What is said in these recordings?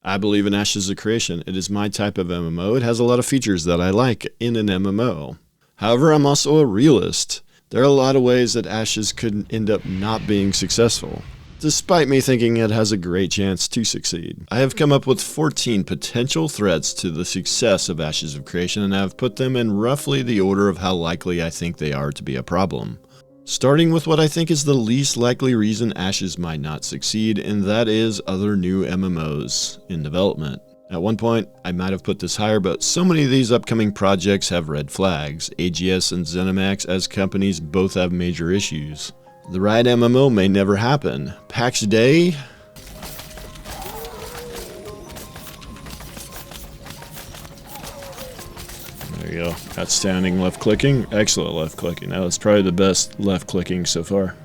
I believe in Ashes of Creation. It is my type of MMO. It has a lot of features that I like in an MMO. However, I'm also a realist. There are a lot of ways that Ashes could end up not being successful, despite me thinking it has a great chance to succeed. I have come up with 14 potential threats to the success of Ashes of Creation, and I have put them in roughly the order of how likely I think they are to be a problem. Starting with what I think is the least likely reason Ashes might not succeed, and that is other new MMOs in development. At one point, I might have put this higher, but so many of these upcoming projects have red flags. AGS and ZeniMax as companies both have major issues. The right MMO may never happen. PAX Day? There you go. Outstanding left clicking. Excellent left clicking. Now it's probably the best left clicking so far.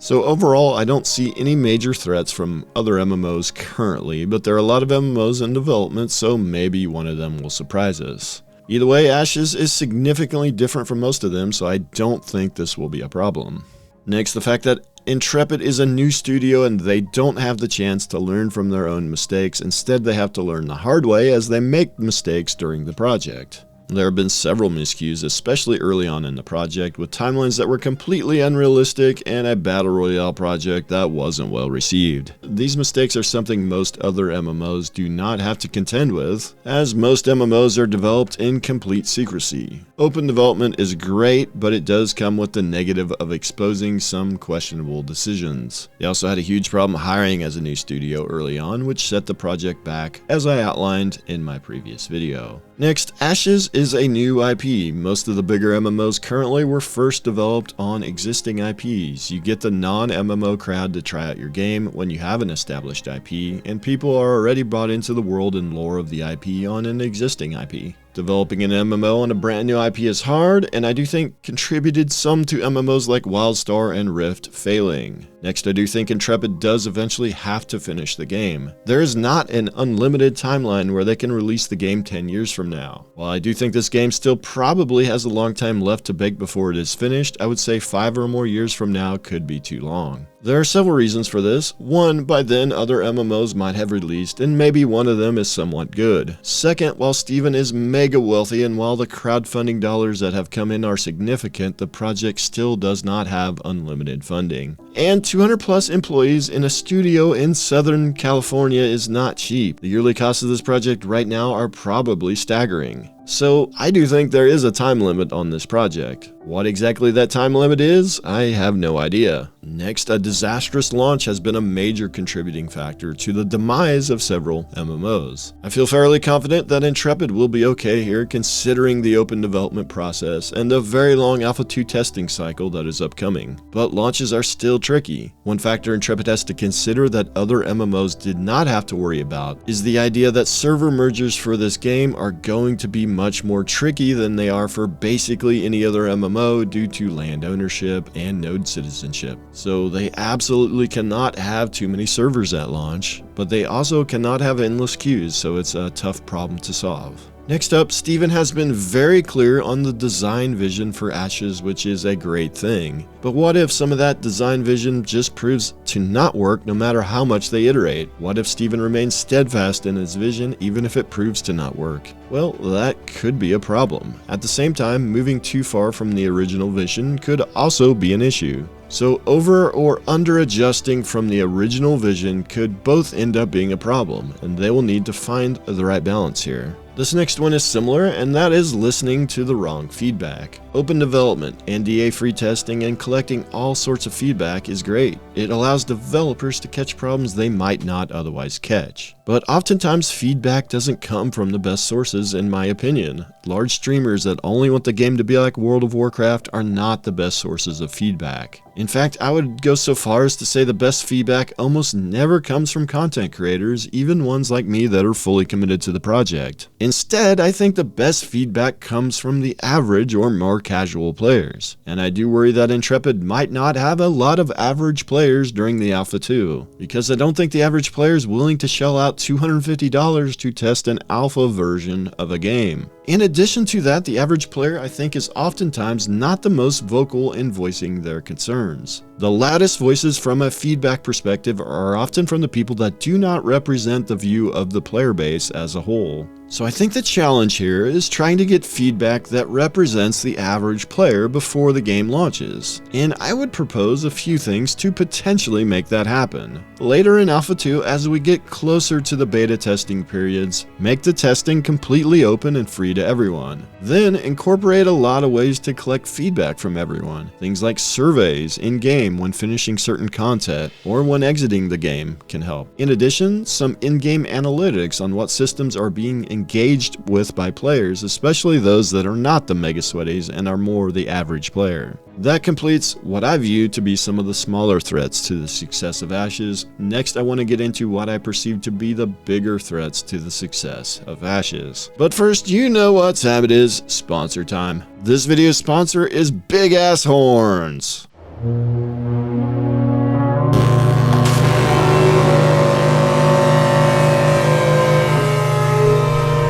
So overall, I don't see any major threats from other MMOs currently, but there are a lot of MMOs in development, so maybe one of them will surprise us. Either way, Ashes is significantly different from most of them, so I don't think this will be a problem. Next, the fact that Intrepid is a new studio and they don't have the chance to learn from their own mistakes. Instead, they have to learn the hard way as they make mistakes during the project. There have been several miscues, especially early on in the project, with timelines that were completely unrealistic and a battle royale project that wasn't well received. These mistakes are something most other MMOs do not have to contend with, as most MMOs are developed in complete secrecy. Open development is great, but it does come with the negative of exposing some questionable decisions. They also had a huge problem hiring as a new studio early on, which set the project back, as I outlined in my previous video. Next, Ashes is a new IP. Most of the bigger MMOs currently were first developed on existing IPs. You get the non-MMO crowd to try out your game when you have an established IP, and people are already brought into the world and lore of the IP on an existing IP. Developing an MMO on a brand new IP is hard, and I do think contributed some to MMOs like WildStar and Rift failing. Next, I do think Intrepid does eventually have to finish the game. There is not an unlimited timeline where they can release the game 10 years from now. While I do think this game still probably has a long time left to bake before it is finished, I would say 5 or more years from now could be too long. There are several reasons for this. One, by then other MMOs might have released, and maybe one of them is somewhat good. Second, while Steven is mega wealthy and while the crowdfunding dollars that have come in are significant, the project still does not have unlimited funding. And 200 plus employees in a studio in Southern California is not cheap. The yearly costs of this project right now are probably staggering. So I do think there is a time limit on this project. What exactly that time limit is, I have no idea. Next, a disastrous launch has been a major contributing factor to the demise of several MMOs. I feel fairly confident that Intrepid will be okay here considering the open development process and the very long Alpha 2 testing cycle that is upcoming. But launches are still tricky. One factor Intrepid has to consider that other MMOs did not have to worry about is the idea that server mergers for this game are going to be much more tricky than they are for basically any other MMO due to land ownership and node citizenship. So they absolutely cannot have too many servers at launch, but they also cannot have endless queues, so it's a tough problem to solve. Next up, Steven has been very clear on the design vision for Ashes, which is a great thing. But what if some of that design vision just proves to not work no matter how much they iterate? What if Steven remains steadfast in his vision even if it proves to not work? Well, that could be a problem. At the same time, moving too far from the original vision could also be an issue. So over or under adjusting from the original vision could both end up being a problem, and they will need to find the right balance here. This next one is similar, and that is listening to the wrong feedback. Open development, NDA-free testing, and collecting all sorts of feedback is great. It allows developers to catch problems they might not otherwise catch. But oftentimes feedback doesn't come from the best sources in my opinion. Large streamers that only want the game to be like World of Warcraft are not the best sources of feedback. In fact, I would go so far as to say the best feedback almost never comes from content creators, even ones like me that are fully committed to the project. Instead, I think the best feedback comes from the average or more casual players, and I do worry that Intrepid might not have a lot of average players during the Alpha 2, because I don't think the average player is willing to shell out $250 to test an alpha version of a game. In addition to that, the average player I think is oftentimes not the most vocal in voicing their concerns. The loudest voices from a feedback perspective are often from the people that do not represent the view of the player base as a whole. So I think the challenge here is trying to get feedback that represents the average player before the game launches, and I would propose a few things to potentially make that happen. Later in Alpha 2, as we get closer to the beta testing periods, make the testing completely open and free to everyone. Then incorporate a lot of ways to collect feedback from everyone. Things like surveys in-game when finishing certain content or when exiting the game can help. In addition, some in-game analytics on what systems are being engaged with by players, especially those that are not the mega sweaties and are more the average player. That completes what I view to be some of the smaller threats to the success of Ashes. Next, I want to get into what I perceive to be the bigger threats to the success of Ashes. But first, you know what time it is, sponsor time. This video's sponsor is Big Ass Horns.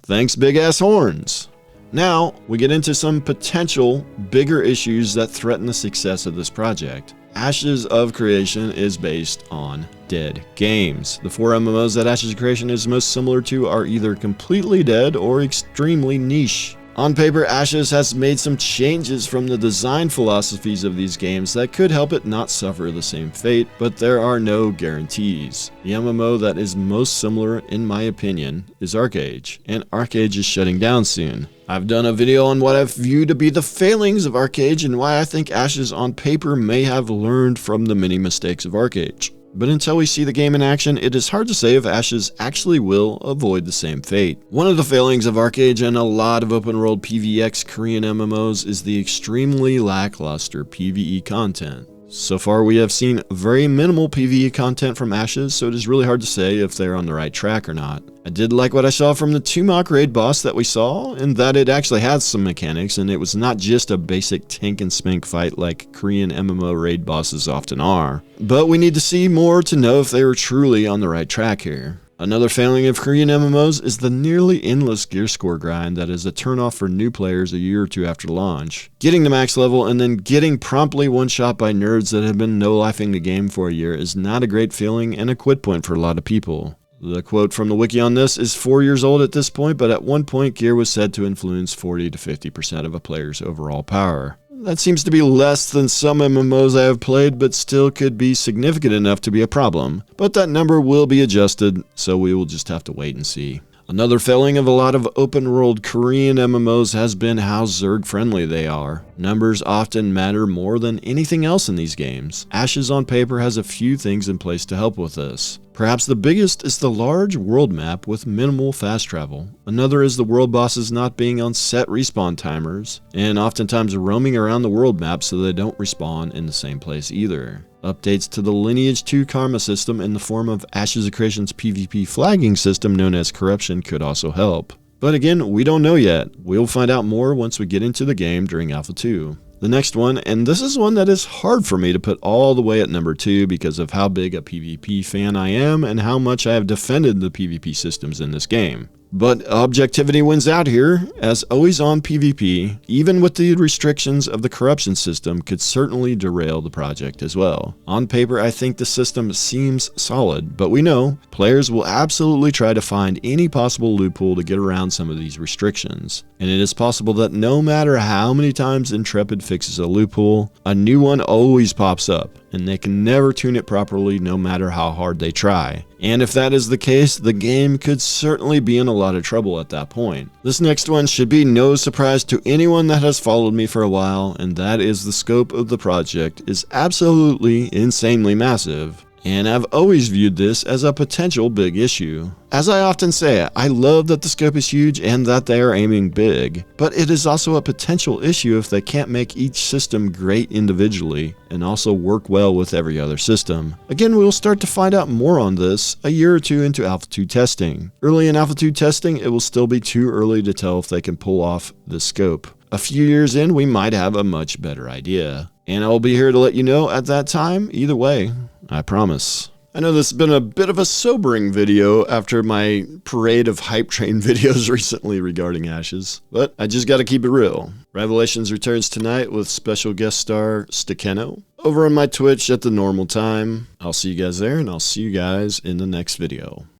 Thanks, Big Ass Horns. Now, we get into some potential bigger issues that threaten the success of this project. Ashes of Creation is based on dead games. The 4 MMOs that Ashes of Creation is most similar to are either completely dead or extremely niche. On paper, Ashes has made some changes from the design philosophies of these games that could help it not suffer the same fate, but there are no guarantees. The MMO that is most similar, in my opinion, is ArcheAge, and ArcheAge is shutting down soon. I've done a video on what I view to be the failings of ArcheAge and why I think Ashes on paper may have learned from the many mistakes of ArcheAge. But until we see the game in action, it is hard to say if Ashes actually will avoid the same fate. One of the failings of ArcheAge and a lot of open-world PvX Korean MMOs is the extremely lackluster PvE content. So far, we have seen very minimal PvE content from Ashes, so it is really hard to say if they're on the right track or not. I did like what I saw from the Tumok raid boss that we saw, in that it actually had some mechanics, and it was not just a basic tank and spank fight like Korean MMO raid bosses often are. But we need to see more to know if they were truly on the right track here. Another failing of Korean MMOs is the nearly endless gear score grind that is a turnoff for new players a year or two after launch. Getting to max level and then getting promptly one-shot by nerds that have been no-lifing the game for a year is not a great feeling and a quit point for a lot of people. The quote from the wiki on this is 4 years old at this point, but at one point gear was said to influence 40 to 50% of a player's overall power. That seems to be less than some MMOs I have played, but still could be significant enough to be a problem. But that number will be adjusted, so we will just have to wait and see. Another failing of a lot of open-world Korean MMOs has been how Zerg-friendly they are. Numbers often matter more than anything else in these games. Ashes on paper has a few things in place to help with this. Perhaps the biggest is the large world map with minimal fast travel. Another is the world bosses not being on set respawn timers, and oftentimes roaming around the world map so they don't respawn in the same place either. Updates to the Lineage 2 karma system in the form of Ashes of Creation's PvP flagging system known as Corruption could also help. But again, we don't know yet. We'll find out more once we get into the game during Alpha 2. The next one, and this is one that is hard for me to put all the way at number 2 because of how big a PvP fan I am and how much I have defended the PvP systems in this game. But objectivity wins out here, as always on PvP, even with the restrictions of the corruption system, could certainly derail the project as well. On paper, I think the system seems solid, but we know players will absolutely try to find any possible loophole to get around some of these restrictions. And it is possible that no matter how many times Intrepid fixes a loophole, a new one always pops up, and they can never tune it properly no matter how hard they try. And if that is the case, the game could certainly be in a lot of trouble at that point. This next one should be no surprise to anyone that has followed me for a while, and that is the scope of the project is absolutely insanely massive. And I've always viewed this as a potential big issue. As I often say, I love that the scope is huge and that they are aiming big, but it is also a potential issue if they can't make each system great individually and also work well with every other system. Again, we will start to find out more on this a year or two into Alpha 2 testing. Early in Alpha 2 testing, it will still be too early to tell if they can pull off the scope. A few years in, we might have a much better idea. And I will be here to let you know at that time, either way, I promise. I know this has been a bit of a sobering video after my parade of hype train videos recently regarding Ashes, but I just gotta keep it real. Ryvelations returns tonight with special guest star Stakeno over on my Twitch at the normal time. I'll see you guys there, and I'll see you guys in the next video.